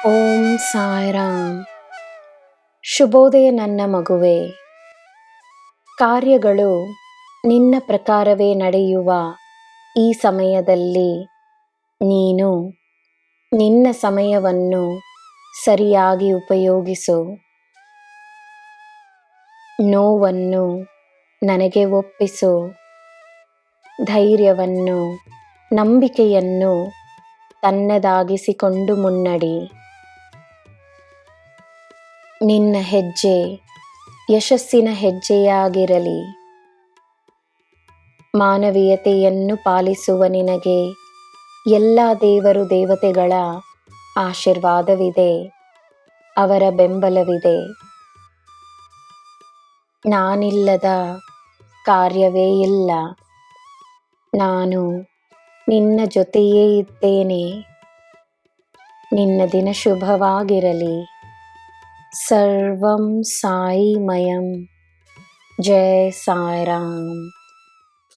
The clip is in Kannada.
ಓಂ ಸಾಯಿರಾಮ್. ಶುಭೋದಯ ನನ್ನ ಮಗುವೆ. ಕಾರ್ಯಗಳು ನಿನ್ನ ಪ್ರಕಾರವೇ ನಡೆಯುವ ಈ ಸಮಯದಲ್ಲಿ ನೀನು ನಿನ್ನ ಸಮಯವನ್ನು ಸರಿಯಾಗಿ ಉಪಯೋಗಿಸು. ನೋವನ್ನು ನನಗೆ ಒಪ್ಪಿಸು. ಧೈರ್ಯವನ್ನು, ನಂಬಿಕೆಯನ್ನು ತನ್ನದಾಗಿಸಿಕೊಂಡು ಮುನ್ನಡಿ. ನಿನ್ನ ಹೆಜ್ಜೆ ಯಶಸ್ಸಿನ ಹೆಜ್ಜೆಯಾಗಿರಲಿ. ಮಾನವೀಯತೆಯನ್ನು ಪಾಲಿಸುವ ನಿನಗೆ ಎಲ್ಲ ದೇವರು ದೇವತೆಗಳ ಆಶೀರ್ವಾದವಿದೆ, ಅವರ ಬೆಂಬಲವಿದೆ. ನಾನಿಲ್ಲದ ಕಾರ್ಯವೇ ಇಲ್ಲ. ನಾನು ನಿನ್ನ ಜೊತೆಯೇ ಇದ್ದೇನೆ. ನಿನ್ನ ದಿನ ಶುಭವಾಗಿರಲಿ. ಸರ್ವಂ ಸಾಯಿಮಯಂ. ಜೈ ಸಾಯಿರಾಮ್.